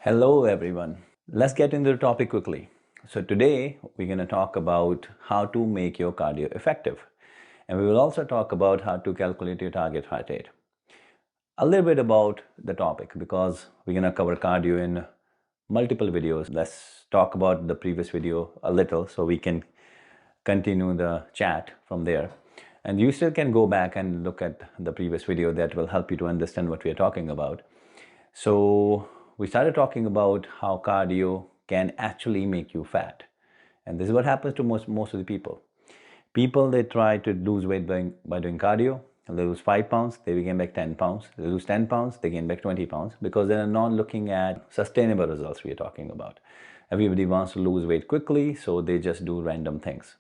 Hello everyone. Let's get into the topic quickly. So today we're going to talk about how to make your cardio effective. And we will also talk about how to calculate your target heart rate. A little bit about the topic because we're going to cover cardio in multiple videos. Let's talk about the previous video a little so we can continue the chat from there. And you still can go back and look at the previous video that will help you to understand what we are talking about. So we started talking about how cardio can actually make you fat. And this is what happens to most of the people. People, they try to lose weight by doing cardio. They lose 5 pounds, they gain back 10 pounds. They lose 10 pounds, they gain back 20 pounds because they are not looking at sustainable results we are talking about. Everybody wants to lose weight quickly, so they just do random things.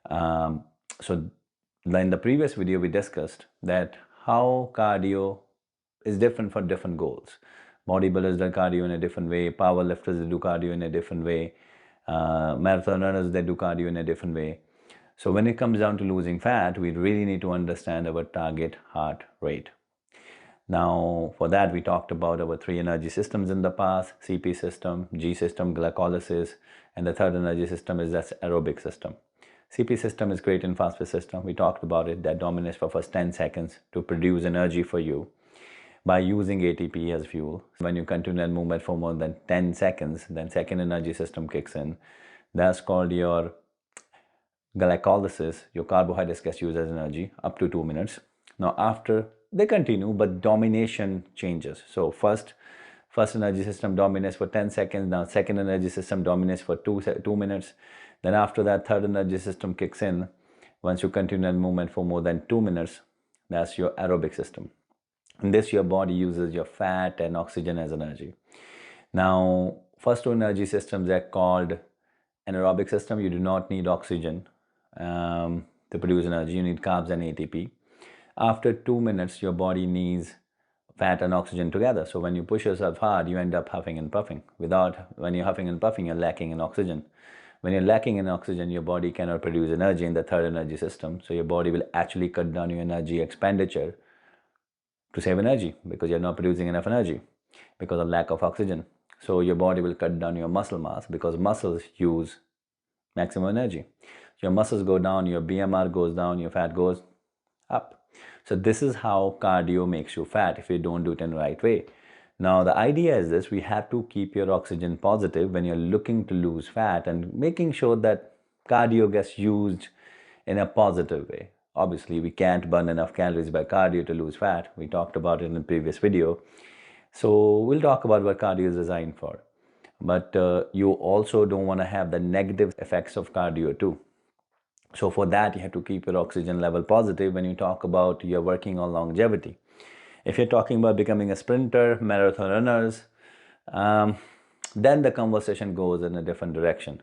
So in the previous video, we discussed that how cardio is different for different goals. Bodybuilders do cardio in a different way, powerlifters do cardio in a different way, marathon runners, they do cardio in a different way. So when it comes down to losing fat, we really need to understand our target heart rate. Now, for that, we talked about our 3 energy systems in the past: CP system, G system, glycolysis, and the third energy system is that aerobic system. CP system is creatine phosphate system. We talked about it. That dominates for first 10 seconds to produce energy for you by using ATP as fuel. When you continue that movement for more than 10 seconds, then second energy system kicks in. That's called your glycolysis. Your carbohydrates gets used as energy up to 2 minutes. Now after, they continue, but domination changes. So first energy system dominates for 10 seconds. Now second energy system dominates for 2 minutes. Then after that, third energy system kicks in. Once you continue that movement for more than 2 minutes, that's your aerobic system. In this, your body uses your fat and oxygen as energy. Now, first 2 energy systems are called anaerobic system. You do not need oxygen to produce energy. You need carbs and ATP. After 2 minutes, your body needs fat and oxygen together. So when you push yourself hard, you end up huffing and puffing. When you're huffing and puffing, you're lacking in oxygen. When you're lacking in oxygen, your body cannot produce energy in the third energy system. So your body will actually cut down your energy expenditure to save energy because you're not producing enough energy because of lack of oxygen. So your body will cut down your muscle mass because muscles use maximum energy. Your muscles go down, your BMR goes down, your fat goes up. So this is how cardio makes you fat if you don't do it in the right way. Now the idea is this: we have to keep your oxygen positive when you're looking to lose fat and making sure that cardio gets used in a positive way. Obviously, we can't burn enough calories by cardio to lose fat. We talked about it in the previous video. So we'll talk about what cardio is designed for. But you also don't want to have the negative effects of cardio too. So for that, you have to keep your oxygen level positive when you talk about you're working on longevity. If you're talking about becoming a sprinter, marathon runners, then the conversation goes in a different direction.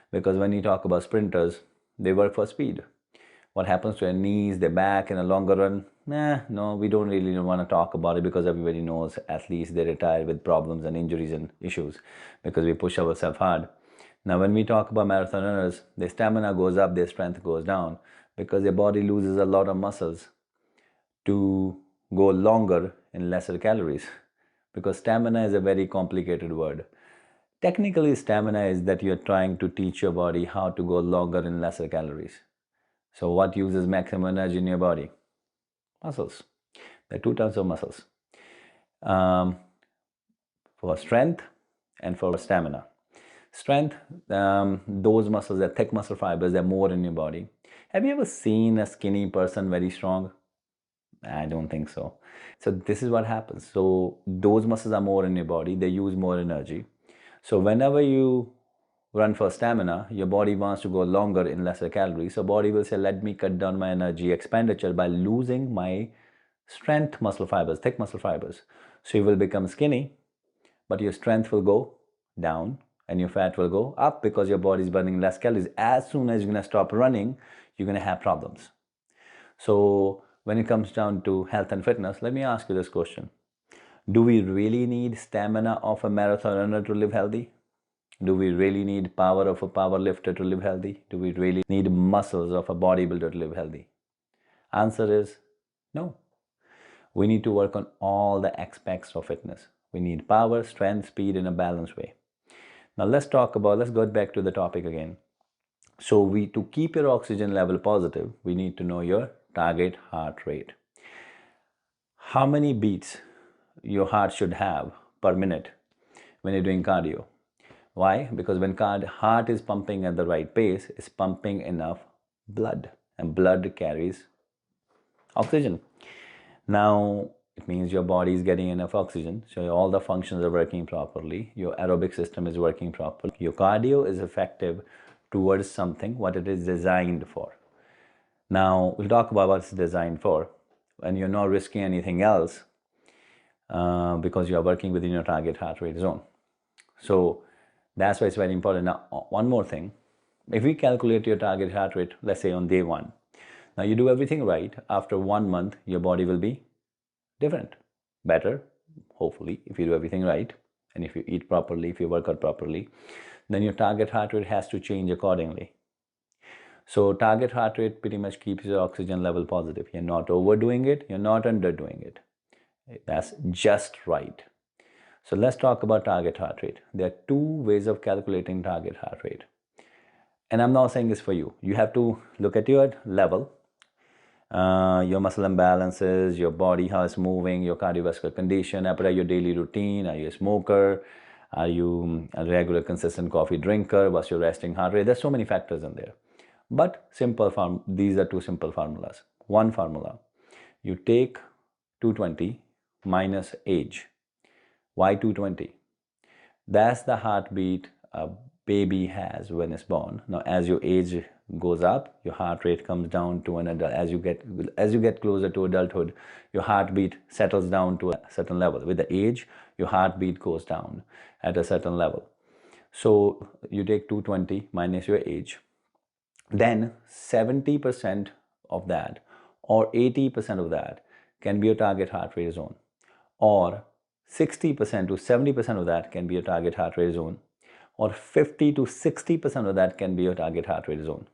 Because when you talk about sprinters, they work for speed. What happens to their knees, their back in a longer run? No, we don't really want to talk about it because everybody knows at least they retire with problems and injuries and issues because we push ourselves hard. Now, when we talk about marathon runners, their stamina goes up, their strength goes down because their body loses a lot of muscles to go longer in lesser calories because stamina is a very complicated word. Technically, stamina is that you're trying to teach your body how to go longer in lesser calories. So what uses maximum energy in your body? Muscles. There are 2 types of muscles. For strength and for stamina. Strength, those muscles, are thick muscle fibers, they're more in your body. Have you ever seen a skinny person very strong? I don't think so. So this is what happens. So those muscles are more in your body, they use more energy. So whenever you run for stamina, your body wants to go longer in lesser calories. So body will say, let me cut down my energy expenditure by losing my strength muscle fibers, thick muscle fibers. So you will become skinny, but your strength will go down and your fat will go up because your body is burning less calories. As soon as you're going to stop running, you're going to have problems. So when it comes down to health and fitness, let me ask you this question. Do we really need stamina of a marathon runner to live healthy? Do we really need power of a power lifter to live healthy? Do we really need muscles of a bodybuilder to live healthy? Answer is no. We need to work on all the aspects of fitness. We need power, strength, speed in a balanced way. Now let's go back to the topic again. So to keep your oxygen level positive, we need to know your target heart rate. How many beats your heart should have per minute when you're doing cardio? Why? Because when heart is pumping at the right pace, it's pumping enough blood, and blood carries oxygen. Now it means your body is getting enough oxygen, so all the functions are working properly, your aerobic system is working properly, your cardio is effective towards something what it is designed for. Now we'll talk about what it's designed for, and you're not risking anything else because you are working within your target heart rate zone. So that's why it's very important. Now one more thing, if we calculate your target heart rate, let's say on day 1, now you do everything right, after 1 month your body will be different, better, hopefully, if you do everything right, and if you eat properly, if you work out properly, then your target heart rate has to change accordingly. So target heart rate pretty much keeps your oxygen level positive. You're not overdoing it, you're not underdoing it. That's just right. So let's talk about target heart rate. There are 2 ways of calculating target heart rate. And I'm not saying this for you. You have to look at your level, your muscle imbalances, your body, how it's moving, your cardiovascular condition, your daily routine, are you a smoker, are you a regular consistent coffee drinker, what's your resting heart rate. There's so many factors in there. But these are 2 simple formulas. One formula, you take 220 minus age. Why 220? That's the heartbeat a baby has when it's born. Now as your age goes up, your heart rate comes down to an adult. As you get closer to adulthood, your heartbeat settles down to a certain level. With the age, your heartbeat goes down at a certain level. So you take 220 minus your age, then 70% of that or 80% of that can be your target heart rate zone, or 60% to 70% of that can be your target heart rate zone, or 50 to 60% of that can be your target heart rate zone.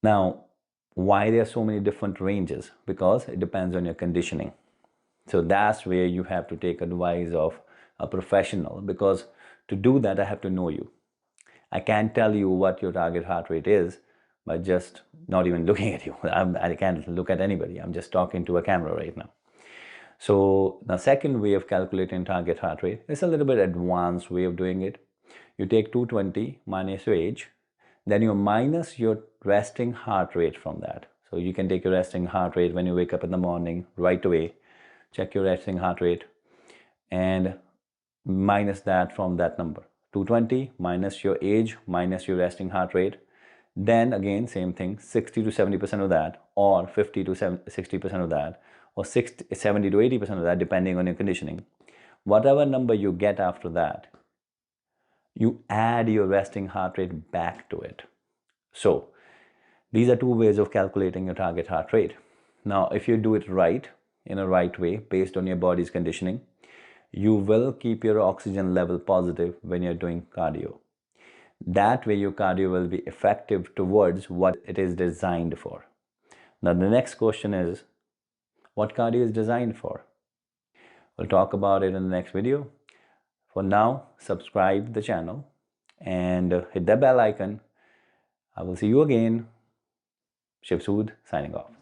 Now, why there are so many different ranges? Because it depends on your conditioning. So that's where you have to take advice of a professional, because to do that, I have to know you. I can't tell you what your target heart rate is by just not even looking at you. I can't look at anybody. I'm just talking to a camera right now. So the second way of calculating target heart rate is a little bit advanced way of doing it. You take 220 minus your age, then you minus your resting heart rate from that. So you can take your resting heart rate when you wake up in the morning right away, check your resting heart rate and minus that from that number. 220 minus your age minus your resting heart rate. Then again, same thing, 60 to 70% of that, or 50 to 60% of that, or 70 to 80% of that, depending on your conditioning. Whatever number you get after that, you add your resting heart rate back to it. So these are 2 ways of calculating your target heart rate. Now, if you do it right, in a right way, based on your body's conditioning, you will keep your oxygen level positive when you're doing cardio. That way your cardio will be effective towards what it is designed for. Now the next question is, what cardio is designed for? We'll talk about it in the next video. For now, subscribe the channel and hit the bell icon. I will see you again. Shiv Sood signing off.